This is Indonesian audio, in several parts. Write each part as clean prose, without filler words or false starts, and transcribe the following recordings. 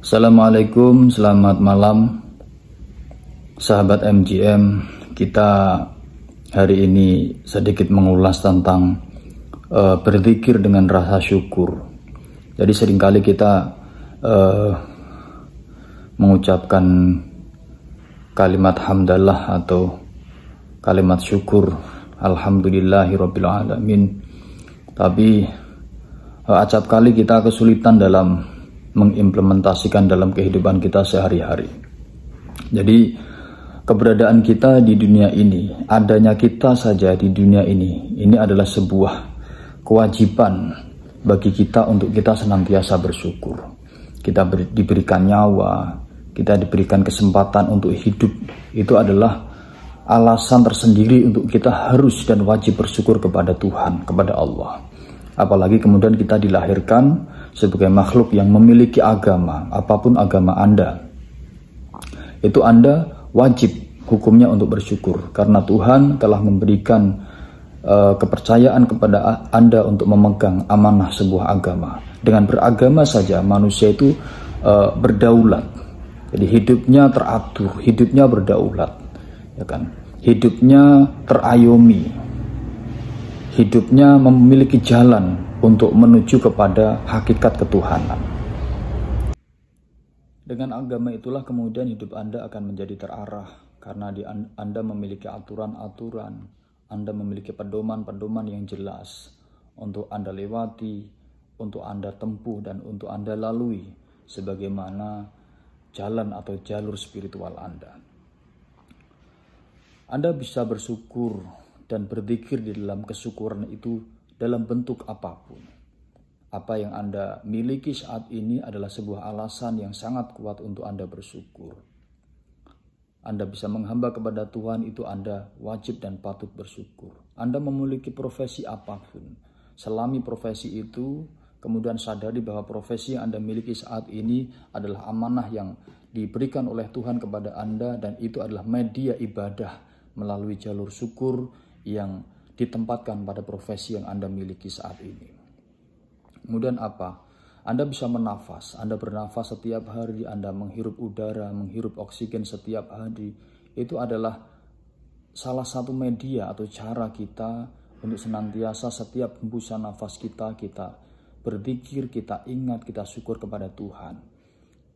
Assalamualaikum, selamat malam sahabat MGM. Kita hari ini sedikit mengulas tentang berzikir dengan rasa syukur. Jadi seringkali kita mengucapkan kalimat hamdalah atau kalimat syukur, alhamdulillahirabbil alamin. Tapi acap kali kita kesulitan dalam mengimplementasikan dalam kehidupan kita sehari-hari. Jadi keberadaan kita di dunia ini, adanya kita saja di dunia ini adalah sebuah kewajiban bagi kita untuk kita senantiasa bersyukur. Kita diberikan nyawa, kita diberikan kesempatan untuk hidup, itu adalah alasan tersendiri untuk kita harus dan wajib bersyukur kepada Tuhan, kepada Allah. Apalagi kemudian kita dilahirkan sebagai makhluk yang memiliki agama, apapun agama Anda, itu Anda wajib hukumnya untuk bersyukur, karena Tuhan telah memberikan kepercayaan kepada Anda untuk memegang amanah sebuah agama. Dengan beragama saja manusia itu berdaulat, jadi hidupnya teratur, hidupnya berdaulat, ya kan? Hidupnya terayomi, hidupnya memiliki jalan untuk menuju kepada hakikat ketuhanan. Dengan agama itulah kemudian hidup Anda akan menjadi terarah, karena Anda memiliki aturan-aturan, Anda memiliki pedoman-pedoman yang jelas untuk Anda lewati, untuk Anda tempuh, dan untuk Anda lalui sebagaimana jalan atau jalur spiritual Anda. Anda bisa bersyukur dan berzikir di dalam kesyukuran itu dalam bentuk apapun. Apa yang Anda miliki saat ini adalah sebuah alasan yang sangat kuat untuk Anda bersyukur. Anda bisa menghamba kepada Tuhan, itu Anda wajib dan patut bersyukur. Anda memiliki profesi apapun, selami profesi itu, kemudian sadari bahwa profesi yang Anda miliki saat ini adalah amanah yang diberikan oleh Tuhan kepada Anda, dan itu adalah media ibadah melalui jalur syukur yang ditempatkan pada profesi yang Anda miliki saat ini. Kemudian apa? Anda bisa menafas, Anda bernafas setiap hari, Anda menghirup udara, menghirup oksigen setiap hari. Itu adalah salah satu media atau cara kita untuk senantiasa setiap hembusan nafas kita berzikir, kita ingat, kita syukur kepada Tuhan.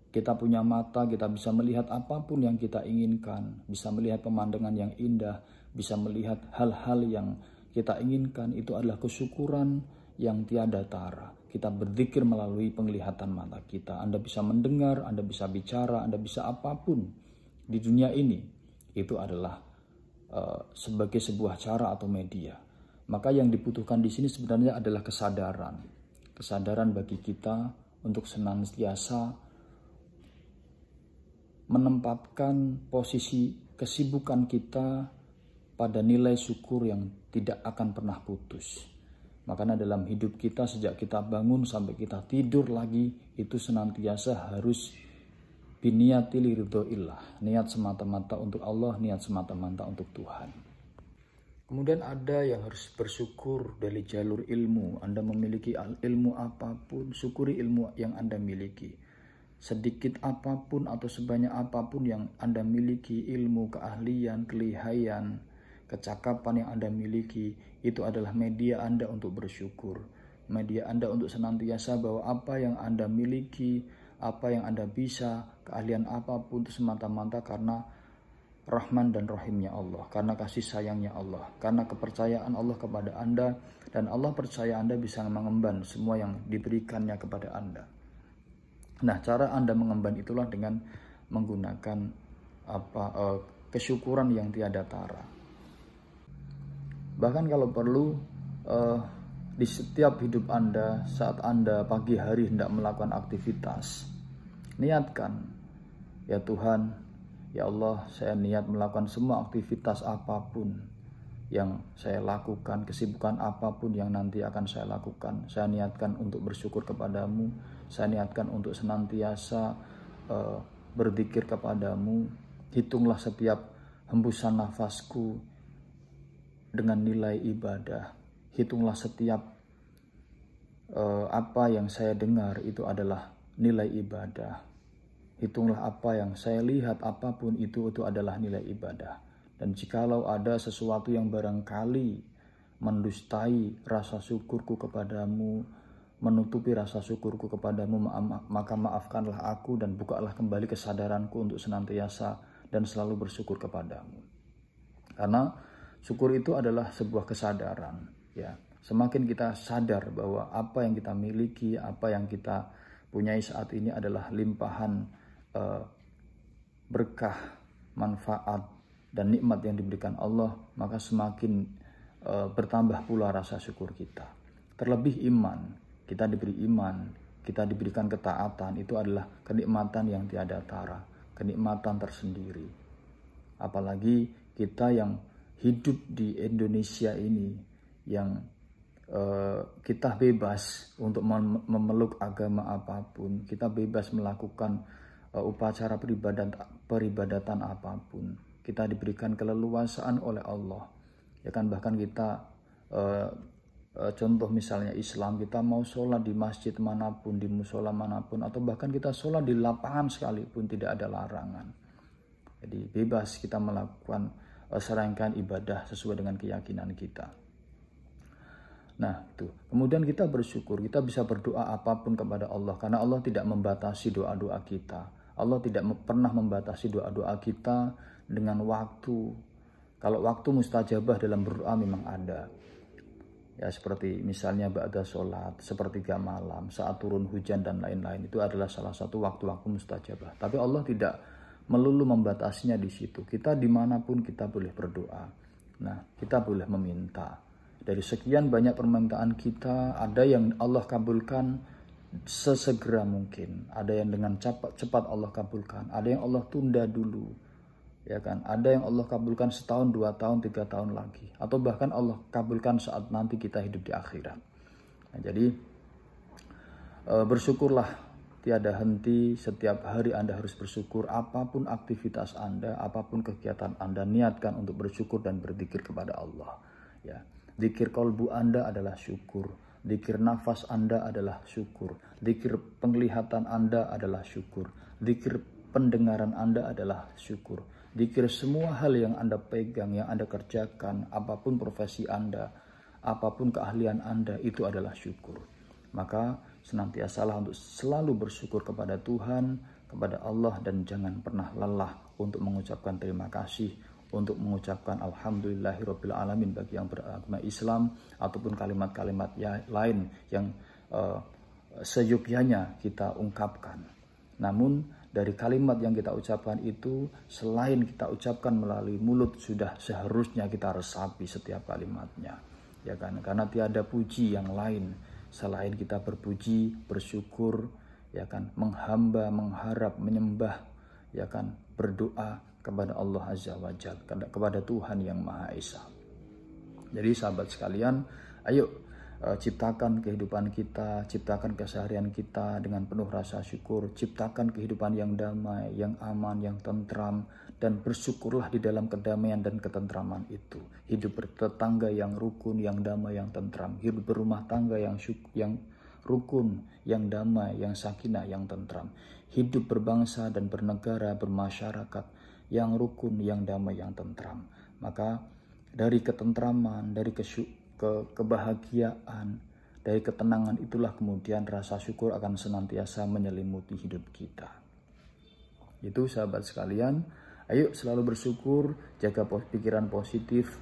Kita punya mata, kita bisa melihat apapun yang kita inginkan, bisa melihat pemandangan yang indah, bisa melihat hal-hal yang kita inginkan. Itu adalah kesyukuran yang tiada tara. Kita berzikir melalui penglihatan mata kita. Anda bisa mendengar, Anda bisa bicara, Anda bisa apapun di dunia ini. Itu adalah sebagai sebuah cara atau media. Maka yang dibutuhkan di sini sebenarnya adalah kesadaran. Kesadaran bagi kita untuk senantiasa menempatkan posisi kesibukan kita pada nilai syukur yang tidak akan pernah putus. Makanya dalam hidup kita, sejak kita bangun sampai kita tidur lagi, itu senantiasa harus biniyati liridhoillah, niat semata-mata untuk Allah, niat semata-mata untuk Tuhan. Kemudian ada yang harus bersyukur dari jalur ilmu. Anda memiliki ilmu apapun, syukuri ilmu yang Anda miliki. Sedikit apapun atau sebanyak apapun yang Anda miliki, ilmu, keahlian, kelihayan, kecakapan yang Anda miliki, itu adalah media Anda untuk bersyukur. Media Anda untuk senantiasa bahwa apa yang Anda miliki, apa yang Anda bisa, keahlian apapun itu semata-mata karena Rahman dan Rahimnya Allah, karena kasih sayangnya Allah, karena kepercayaan Allah kepada Anda, dan Allah percaya Anda bisa mengemban semua yang diberikannya kepada Anda. Nah, cara Anda mengemban itulah dengan menggunakan kesyukuran yang tiada tara. Bahkan kalau perlu di setiap hidup Anda, saat Anda pagi hari hendak melakukan aktivitas, niatkan, ya Tuhan, ya Allah, saya niat melakukan semua aktivitas apapun yang saya lakukan, kesibukan apapun yang nanti akan saya lakukan, saya niatkan untuk bersyukur kepadamu, saya niatkan untuk senantiasa berzikir kepadamu. Hitunglah setiap hembusan nafasku dengan nilai ibadah. Hitunglah setiap apa yang saya dengar itu adalah nilai ibadah. hitunglah apa yang saya lihat, apapun itu adalah nilai ibadah. Dan jikalau ada sesuatu yang barangkali mendustai rasa syukurku kepadamu, menutupi rasa syukurku kepadamu, maka maafkanlah aku dan bukalah kembali kesadaranku untuk senantiasa dan selalu bersyukur kepadamu. Karena syukur itu adalah sebuah kesadaran, ya. Semakin kita sadar bahwa apa yang kita miliki, apa yang kita punyai saat ini adalah limpahan berkah, manfaat, dan nikmat yang diberikan Allah, maka semakin bertambah pula rasa syukur kita. Terlebih iman, kita diberi iman, kita diberikan ketaatan, itu adalah kenikmatan yang tiada tara, kenikmatan tersendiri. Apalagi kita yang hidup di Indonesia ini, yang kita bebas untuk memeluk agama apapun, kita bebas melakukan upacara peribadatan apapun, kita diberikan keleluasaan oleh Allah, ya kan. Bahkan kita contoh misalnya Islam, kita mau sholat di masjid manapun, di musola manapun, atau bahkan kita sholat di lapangan sekalipun tidak ada larangan. Jadi bebas kita melakukan serangkaian ibadah sesuai dengan keyakinan kita. Nah itu, kemudian kita bersyukur, kita bisa berdoa apapun kepada Allah, karena Allah tidak membatasi doa-doa kita. Allah tidak pernah membatasi doa-doa kita dengan waktu. Kalau waktu mustajabah dalam berdoa memang ada. Ya, seperti misalnya ba'da sholat, sepertiga malam, saat turun hujan dan lain-lain, itu adalah salah satu waktu-waktu mustajabah. Tapi Allah tidak melulu membatasinya di situ. Kita dimanapun kita boleh berdoa. Nah, kita boleh meminta. Dari sekian banyak permintaan kita, ada yang Allah kabulkan sesegera mungkin, ada yang dengan cepat Allah kabulkan, ada yang Allah tunda dulu, ya kan, ada yang Allah kabulkan setahun, 2 tahun, 3 tahun lagi, atau bahkan Allah kabulkan saat nanti kita hidup di akhirat. Nah, jadi bersyukurlah tiada henti. Setiap hari Anda harus bersyukur. Apapun aktivitas Anda, apapun kegiatan Anda, niatkan untuk bersyukur dan berzikir kepada Allah, ya. Zikir kolbu Anda adalah syukur, zikir nafas Anda adalah syukur, zikir penglihatan Anda adalah syukur, zikir pendengaran Anda adalah syukur, zikir semua hal yang Anda pegang, yang Anda kerjakan, apapun profesi Anda, apapun keahlian Anda, itu adalah syukur. Maka senantiasalah untuk selalu bersyukur kepada Tuhan, kepada Allah, dan jangan pernah lelah untuk mengucapkan terima kasih, untuk mengucapkan alhamdulillahirabbil alamin bagi yang beragama Islam, ataupun kalimat-kalimat lain yang seyogyanya kita ungkapkan. Namun dari kalimat yang kita ucapkan itu, selain kita ucapkan melalui mulut, sudah seharusnya kita resapi setiap kalimatnya, ya kan. Karena tiada puji yang lain selain kita berpuji, bersyukur, ya kan, menghamba, mengharap, menyembah, ya kan, berdoa kepada Allah Azza wa Jalla, kepada Tuhan yang Maha Esa. Jadi sahabat sekalian, ayo ciptakan kehidupan kita, ciptakan keseharian kita dengan penuh rasa syukur, ciptakan kehidupan yang damai, yang aman, yang tentram, dan bersyukurlah di dalam kedamaian dan ketentraman itu. Hidup bertetangga yang rukun, yang damai, yang tentram. Hidup berumah tangga yang rukun, yang damai, yang sakinah, yang tentram. Hidup berbangsa dan bernegara, bermasyarakat yang rukun, yang damai, yang tentram. Maka dari ketentraman, dari kebahagiaan, dari ketenangan itulah kemudian rasa syukur akan senantiasa menyelimuti hidup kita. Itu sahabat sekalian, ayo selalu bersyukur, jaga pikiran positif,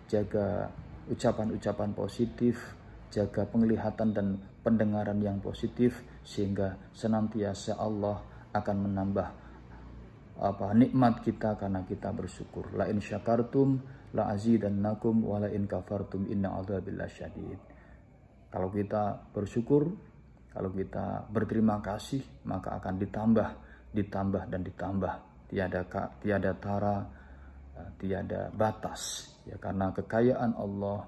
jaga ucapan-ucapan positif, jaga penglihatan dan pendengaran yang positif, sehingga senantiasa Allah akan menambah nikmat kita karena kita bersyukur. La in syakartum la azidannakum wa la in kafartum inna adzabil lasyadid. Kalau kita bersyukur, kalau kita berterima kasih, maka akan ditambah dan ditambah. Tiada tara, tiada batas, ya, karena kekayaan Allah,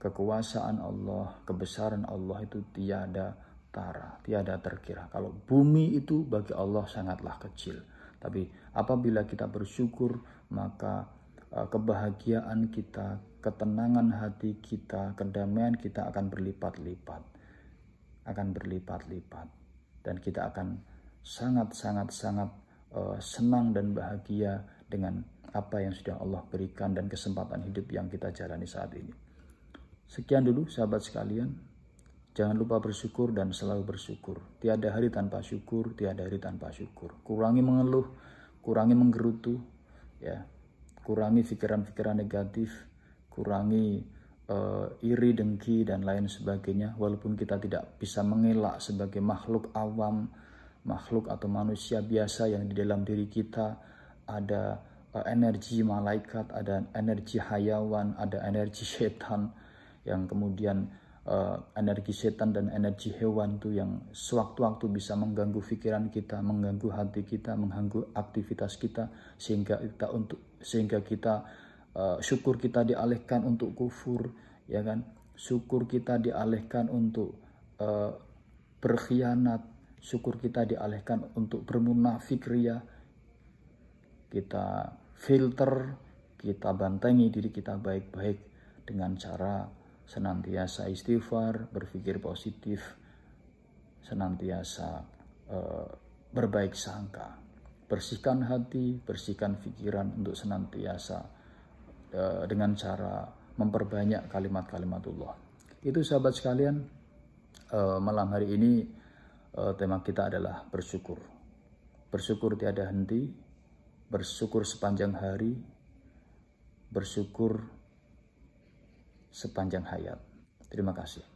kekuasaan Allah, kebesaran Allah itu tiada tara, tiada terkira. Kalau bumi itu bagi Allah sangatlah kecil, tapi apabila kita bersyukur, maka kebahagiaan kita, ketenangan hati kita, kedamaian kita akan berlipat-lipat, dan kita akan sangat senang dan bahagia dengan apa yang sudah Allah berikan dan kesempatan hidup yang kita jalani saat ini. Sekian dulu sahabat sekalian. Jangan lupa bersyukur dan selalu bersyukur. Tiada hari tanpa syukur, tiada hari tanpa syukur. Kurangi mengeluh, kurangi menggerutu, ya. Kurangi pikiran-pikiran negatif, kurangi iri, dengki, dan lain sebagainya. Walaupun kita tidak bisa mengelak sebagai makhluk awam, makhluk atau manusia biasa yang di dalam diri kita ada energi malaikat, ada energi hayawan, ada energi setan, yang kemudian energi setan dan energi hewan itu yang sewaktu-waktu bisa mengganggu pikiran kita, mengganggu hati kita, mengganggu aktivitas kita, sehingga kita syukur kita dialihkan untuk kufur, ya kan? Syukur kita dialihkan untuk berkhianat, syukur kita dialihkan untuk bermunafik ria. Kita filter, kita bantengi diri kita baik-baik dengan cara senantiasa istighfar, berpikir positif, senantiasa berbaik sangka. Bersihkan hati, bersihkan pikiran untuk senantiasa dengan cara memperbanyak kalimat-kalimatullah. Itu sahabat sekalian, malam hari ini tema kita adalah bersyukur. Bersyukur tiada henti, bersyukur sepanjang hari, bersyukur sepanjang hayat. Terima kasih.